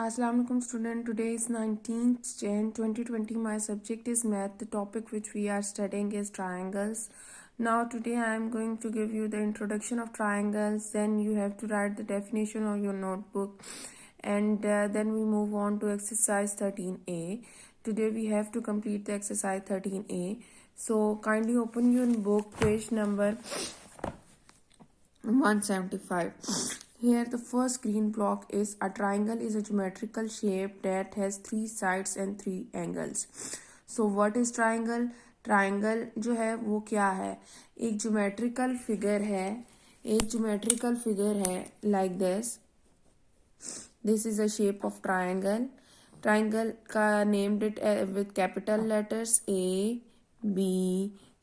Assalamu alaikum student. Today is 19th Jan 2020. My subject is math. The topic which we are studying is triangles. Now today I am going to give you the introduction of triangles. Then you have to write the definition on your notebook. And then we move on to exercise 13a. Today we have to complete the exercise 13a. So kindly open your book, page number 175. Here the first green block is a triangle is a geometrical shape that has three sides and three angles. So what is triangle? Triangle जो है वो क्या है? एक geometrical figure है, like this. This is a shape of triangle. Triangle का named it with capital letters A, B,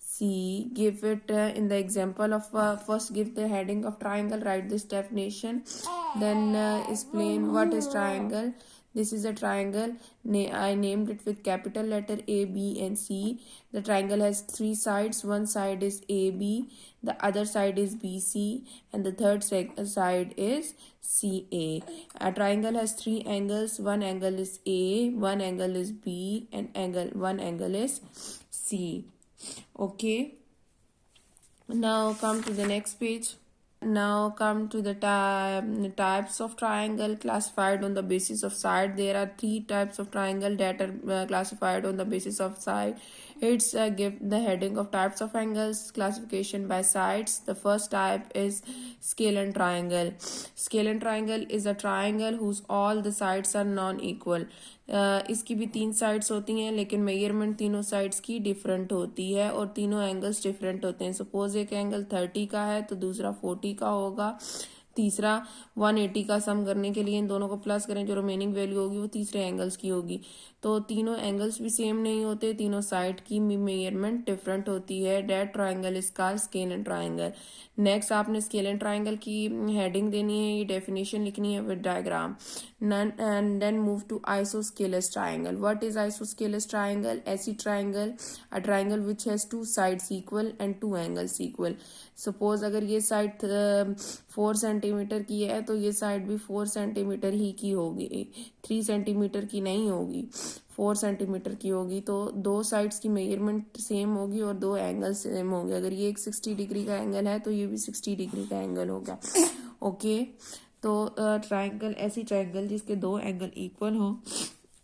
C. Give it in the example of first give the heading of triangle, write this definition, then explain what is triangle. This is a triangle. I named it with capital letter A, B and C. The triangle has three sides. One side is AB, the other side is BC, and the third side is CA. A triangle has three angles. One angle is A, one angle is B, and one angle is C. Okay, now come to the next page. Now come to the types of triangle classified on the basis of side. There are three types of triangle that are classified on the basis of side. It's give the heading of types of angles, classification by sides. The first type is scalene triangle. Scalene triangle is a triangle whose all the sides are non-equal. इसकी भी तीन sides होती हैं लेकिन measurement तीनों sides की different होती है और तीनों एंगल्स डिफरेंट होते हैं. सपोज एक एंगल 30 का है तो दूसरा 40 का होगा, तीसरा 180 का सम करने के लिए इन दोनों को प्लस करें, जो रिमेनिंग वैल्यू होगी वो तीसरे एंगल्स की होगी. तो तीनों एंगल्स भी सेम नहीं होते, तीनों साइड की मेजरमेंट डिफरेंट होती है. That triangle is called scalene triangle. Next आपने स्केलेन ट्राइंगल की हेडिंग देनी है, ये डेफिनेशन लिखनी है with diagram. And then move to isosceles triangle. What is isosceles triangle? ऐसी triangle, a triangle which has two sides equal and two angles equal. Suppose अगर ये साइड 4 सेंटीमीटर की है तो ये साइड भी 4 सेंटीमीटर ही की होगी, 3 सेंटीमीटर की नहीं होगी, 4 सेंटीमीटर की होगी. तो दो साइड्स की मेजरमेंट सेम होगी और दो एंगल सेम होंगे. अगर ये एक 60 डिग्री का एंगल है तो ये भी 60 डिग्री का एंगल होगा. ओके, तो ट्राइंगल ऐसी ट्राइंगल जिसके दो एंगल इक्वल हो,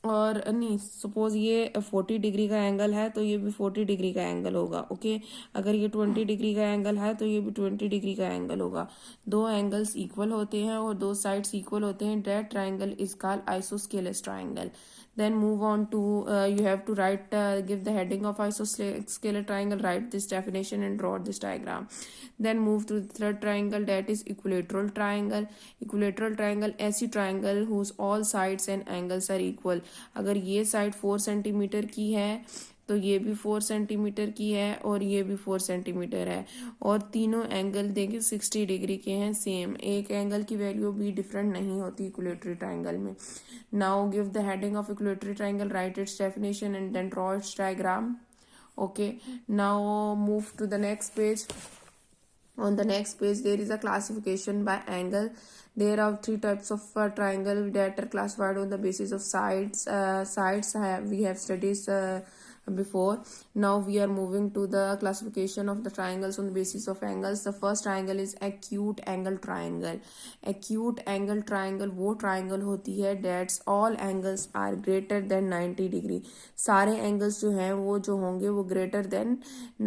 और नहीं, सपोज ये 40 डिग्री का एंगल है तो ये भी 40 डिग्री का एंगल होगा. ओके, अगर ये 20 डिग्री का एंगल है तो ये भी 20 डिग्री का एंगल होगा. दो एंगल्स इक्वल होते हैं और दो साइड्स इक्वल होते हैं. That triangle is called isosceles triangle. Then move on to you have to write give the heading of isoscalar triangle, write this definition and draw this diagram. Then move to the third triangle, that is equilateral triangle. Equilateral triangle ऐसी triangle whose all sides and angles are equal. अगर ये side 4 centimetre की है तो ये भी 4 centimetre की है और ये भी 4 सेंटीमीटर है और तीनों एंगल देखिए 60 डिग्री के हैं सेम. एक एंगल की वैल्यू भी डिफरेंट नहीं होती इक्विलेटरी ट्राइंगल में. Now give the heading of equilateral triangle, write its definition and then draw its diagram. Okay, now move to the next page. On the next page there is a classification by angle. There are three types of triangle that are classified on the basis of sides. We have studied before. Now we are moving to the classification of the triangles on the basis of angles. The first triangle is acute angle triangle. Acute angle triangle वो triangle होती है that's all angles are greater than 90 degree. सारे angles जो हैं वो जो होंगे वो greater than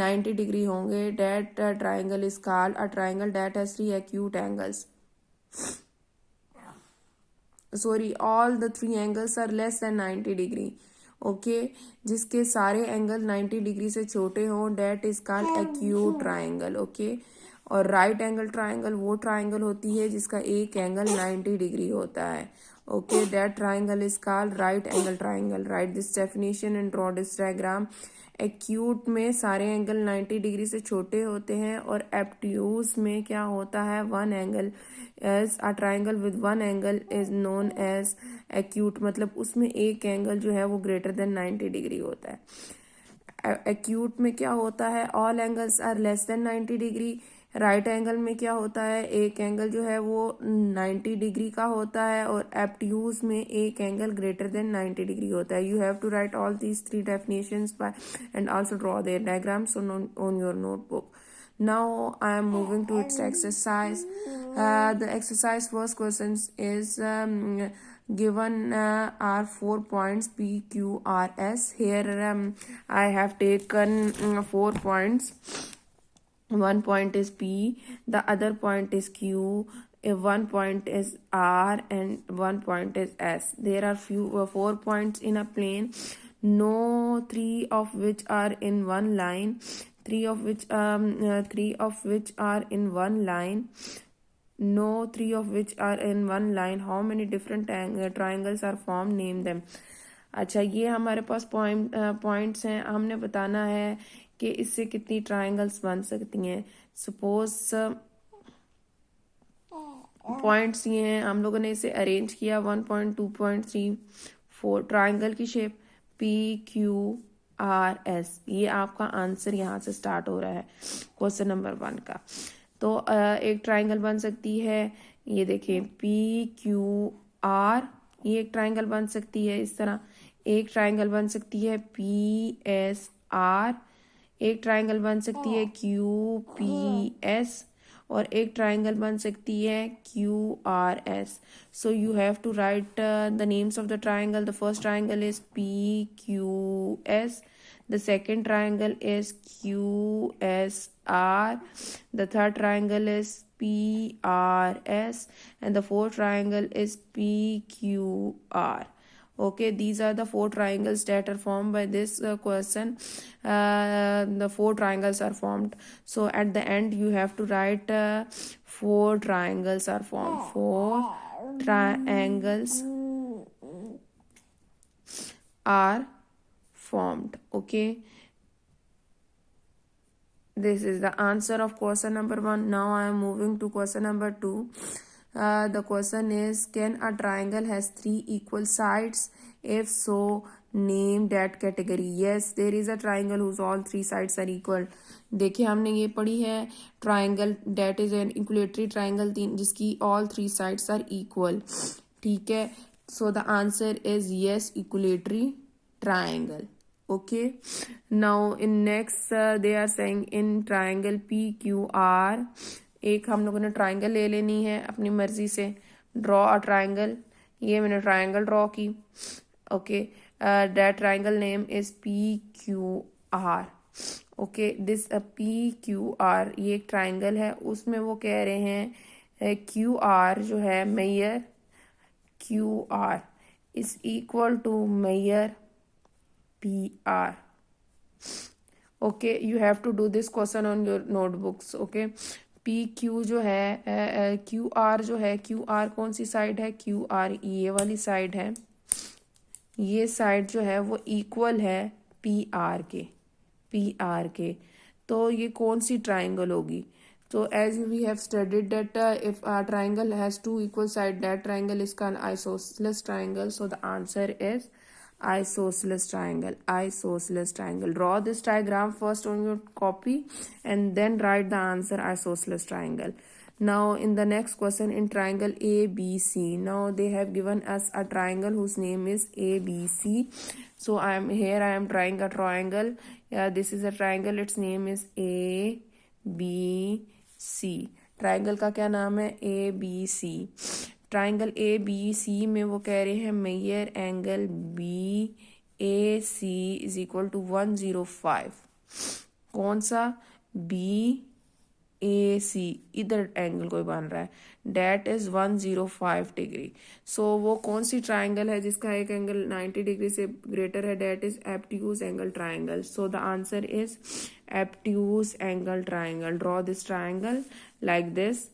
90 degree होंगे. That triangle is called a triangle that has three acute angles. Sorry, all the three angles are less than 90 degree. Okay, जिसके सारे एंगल 90 डिग्री से छोटे हों that is called acute triangle. Okay, और right angle triangle वो triangle होती है जिसका एक एंगल 90 डिग्री होता है. Okay, that triangle is called right angle triangle. Right this definition and draw this diagram. Acute में सारे एंगल 90 डिग्री से छोटे होते हैं और एब्ट्यूज में क्या होता है, one angle as a triangle with one angle is known as acute. मतलब उसमें एक एंगल जो है वो ग्रेटर देन 90 डिग्री होता है. एक्यूट में क्या होता है, all angles are less than 90 degree right angle में क्या होता है, एक एंगल जो है वो 90 डिग्री का होता है और एब्ट्यूज में एक एंगल ग्रेटर देन 90 डिग्री होता है. You have to write all these three definitions by and also draw their diagrams on your notebook. Now I am moving to its exercise. The exercise first questions is given are 4 points P, Q, R, S. Here I have taken 4 points. One point is P, the other point is Q, one point is R, and one point is S. There are 4 points in a plane, no 3 of which are in one line, three of which are in one line. No, 3 of which are in one line. How many different triangles are formed? Name them. अच्छा, ये हमारे पास points हैं. हमने बताना है कि इससे कितनी ट्राइंगल्स बन सकती हैं. सपोज पॉइंट्स ये हैं, हम लोगों ने इसे अरेंज किया 1.2.3.4 ट्राइंगल की शेप PQRS. ये आपका आंसर यहाँ से स्टार्ट हो रहा है क्वेश्चन नंबर 1 का. तो एक ट्राइंगल बन सकती है, ये देखिए PQR, ये एक ट्राइंगल बन सकती है इस तरह. एक ट्राइंगल बन सकती है PSR, एक ट्राइंगल बन सकती है QPS और एक ट्राइंगल बन सकती है QRS. So you have to write the names of the triangle. The first triangle is PQS, the second triangle is QSR, the third triangle is PRS, and the fourth triangle is PQR. Okay, these are the 4 triangles that are formed by this question. The 4 triangles are formed. So at the end you have to write 4 triangles are formed. 4 triangles are formed. Okay, this is the answer of question number 1. Now I am moving to question number 2. The question is, can a triangle has 3 equal sides? If so, name that category. Yes, there is a triangle whose all 3 sides are equal. देखिए हमने ये पढ़ी है triangle that is an equilateral triangle जिसकी all 3 sides are equal. ठीक है, so the answer is yes, equilateral triangle. Okay, now in next they are saying in triangle PQR, एक हम लोगों ने ट्राइंगल ले लेनी है अपनी मर्जी से. Draw a triangle. ये मैंने ट्राइंगल ड्रॉ की. Okay, that triangle name is PQR. Okay, this PQR ये एक ट्राइंगल है, उसमें वो कह रहे हैं QR जो है measure QR is equal to measure PR. Okay, you have to do this question on your notebooks. Okay, PQ जो है QR जो है, QR कौन सी साइड है? QR ये वाली साइड है. ये साइड जो है वो इक्वल है PR के. तो ये कौन सी ट्राइंगल होगी? तो as we have studied that if a triangle has 2 equal side, that triangle is called isosceles triangle. So the answer is isosceles triangle. Draw this diagram first on your copy and then write the answer isosceles triangle. Now in the next question, in triangle ABC, now they have given us a triangle whose name is ABC. So I am drawing a triangle. This is a triangle, its name is ABC. Triangle का क्या नाम है? ABC. Triangle ABC में वो कह रहे हैं measure angle BAC is equal to 105. कौन सा? BAC, इधर एंगल कोई बन रहा है, डेट इज 105 डिग्री. सो वो कौन सी ट्राइंगल है जिसका एक एंगल 90 डिग्री से ग्रेटर है? That is obtuse angle triangle. So the answer is obtuse angle triangle. Draw this triangle like this.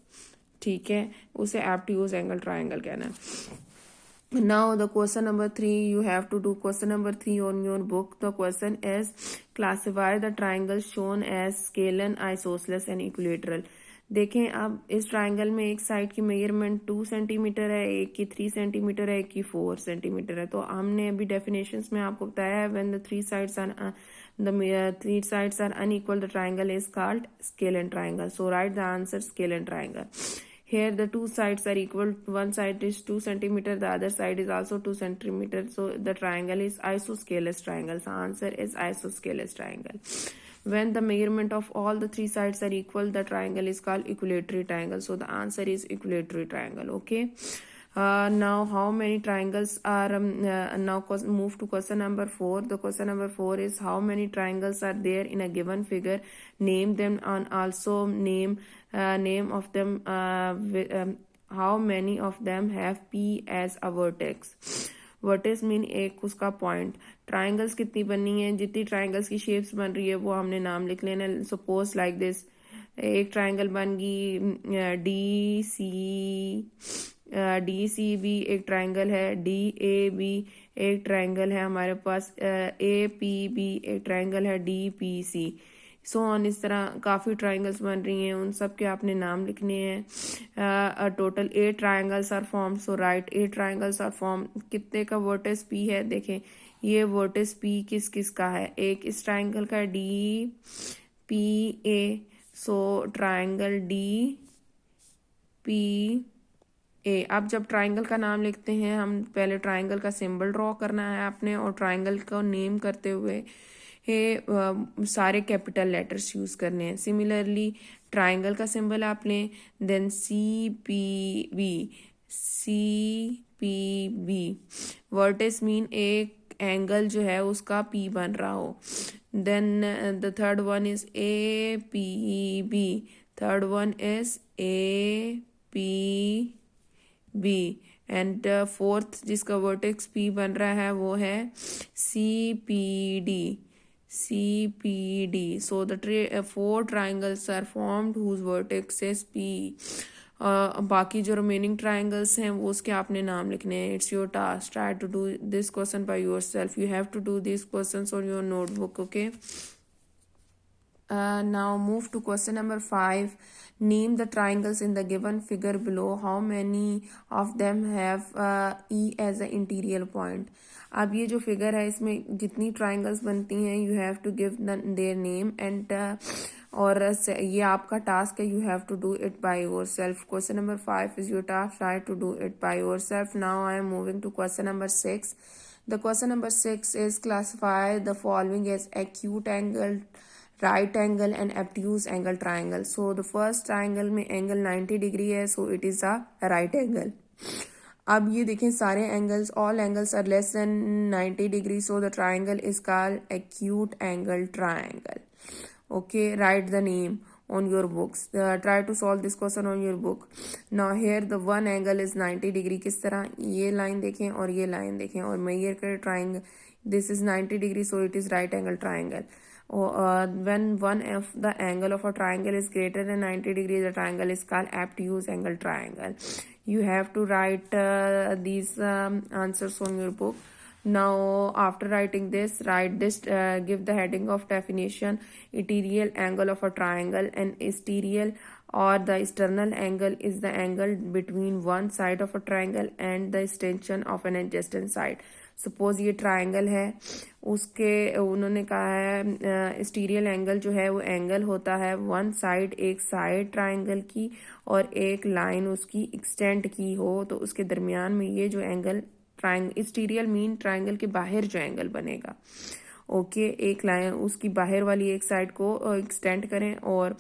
ठीक है, उसे एब्ट्यूज एंगल ट्राइंगल कहना है. Now the question number 3, you have to do question number 3 on your book. The question is, classify the triangles shown as scalene, isosceles and equilateral. देखें अब इस triangle में एक साइड की मेजरमेंट 2 सेंटीमीटर है, एक की 3 सेंटीमीटर है, एक की 4 सेंटीमीटर है। तो हमने अभी डेफिनेशंस में आपको बताया है when the three sides are unequal the triangle is called scalene triangle. So write the answer scalene triangle. Here the two sides are equal. One side is 2 centimeter, the other side is also 2 centimeter. So the triangle is isosceles triangle. The answer is isosceles triangle. When the measurement of all the three sides are equal, the triangle is called equilateral triangle. So the answer is equilateral triangle. Okay. Now how many triangles are now move to question number 4. The question number 4 is how many triangles are there in a given figure, name them and also name of them how many of them have P as a vertex. Vertex mean एक उसका point. Triangles कितनी बननी है, जितनी triangles की shapes बन रही है वो हमने नाम लिख लेना। सपोज लाइक दिस, एक ट्राइंगल बन गई डी सी बी एक ट्राइंगल है, डी ए बी एक ट्राइंगल है हमारे पास, ए पी बी एक ट्राइंगल है, D P C so on. इस तरह काफ़ी ट्राइंगल्स बन रही हैं, उन सब के आपने नाम लिखने हैं। Total 8 triangles are form. So write 8 triangles are form. कितने का वर्टेक्स पी है, देखें ये वर्टेक्स पी किस किस का है। एक इस ट्राइंगल का D P A, so triangle D P A. अब जब ट्राइंगल का नाम लिखते हैं हम पहले ट्राइंगल का सिंबल ड्रॉ करना है आपने, और ट्राइंगल को नेम करते हुए सारे कैपिटल लेटर्स यूज करने हैं। सिमिलरली ट्राइंगल का सिंबल आप लें, then C P B. Vertex mean एक एंगल जो है उसका पी बन रहा हो। Then the third one is A P B, third one is A P B, and fourth जिसका वर्टेक्स पी बन रहा है वो है C P D. So the 4 triangles are formed whose vertex is P. बाकी जो रिमेनिंग ट्राइंगल्स हैं वो उसके आपने नाम लिखने हैं। It's your task, try to do this question by yourself. You have to do this questions on your notebook. Okay, now move to question number 5. Name the triangles in the given figure below. How many of them have E as an interior point? अब ये जो figure है इसमें जितनी triangles बनती हैं you have to give their name and और ये आपका टास्क है, you have to do it by yourself. Question number 5 is your task, try to do it by yourself. Now I am moving to question number 6. The question number 6 is classify the following as acute angle, right angle and obtuse angle triangle. So the first triangle में angle 90 degree है, so it is a right angle. अब ये देखें सारे angles, all angles are less than 90 degree, so the triangle is called acute angle triangle. Okay, write the name on your books. Try to solve this question on your book. Now here the one angle is 90 degree. किस तरह, ये line देखें और ये line देखें और measure करें triangle. This is 90 degree, so it is right angle triangle. When one of the angle of a triangle is greater than 90 degree, the triangle is called obtuse angle triangle. You have to write these answers on your book. Now after writing this, write this, give the heading of definition. Interior angle of a triangle, and exterior or the external angle is the angle between one side of a triangle and the extension of an adjacent side. Suppose ये triangle है, उसके उन्होंने कहा है exterior angle जो है वो angle होता है वन साइड, एक साइड ट्राइंगल की और एक लाइन उसकी एक्सटेंड की हो, तो उसके दरमियान में ये जो एंगल एक्सटीरियर मीन ट्राइंगल के बाहर जो एंगल बनेगा, ओके, एक लाइन उसकी बाहर वाली एक साइड को एक्सटेंड करें और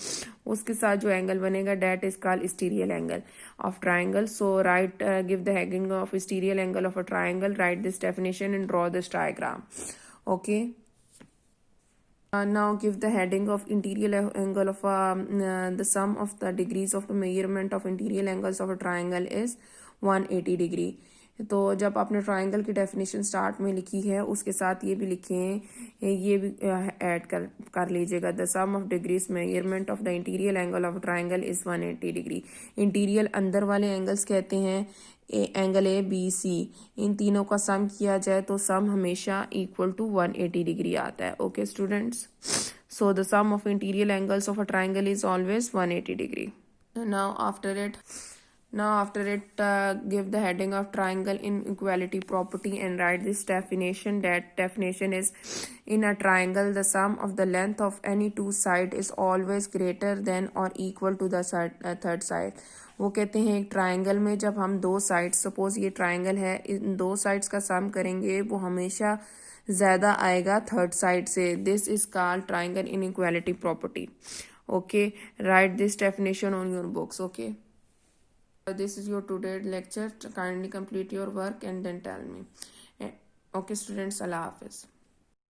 उसके साथ जो एंगल बनेगा that is called exterior angle of triangle. So write, give the heading of exterior angle of a triangle, right this definition and draw this diagram. Okay, now give the heading of interior angle of the sum of the degrees of the measurement of interior angles of a triangle is 180 degree. तो जब आपने triangle की definition start में लिखी है उसके साथ ये भी लिखें, ये भी ऐड कर लीजिएगा. The sum of degrees measurement of the interior angle of triangle is 180 degree. Interior अंदर वाले एंगल्स कहते हैं एंगल ए बी सी, इन तीनों का सम किया जाए तो सम हमेशा इक्वल टू 180 डिग्री आता है. Okay students, so the sum of interior angles of a triangle is always 180 degree. Now after it, give the heading of triangle inequality property and write this definition. That definition is, in a triangle the sum of the length of any two side is always greater than or equal to the third side. वो कहते हैं एक triangle में जब हम दो sides, suppose ये triangle है, इन दो साइड्स का सम करेंगे वो हमेशा ज़्यादा आएगा थर्ड साइड से. This is called triangle inequality property. Okay, write this definition on your books. Okay, this is your today lecture. Kindly complete your work and then tell me. Okay students, Allah Hafiz.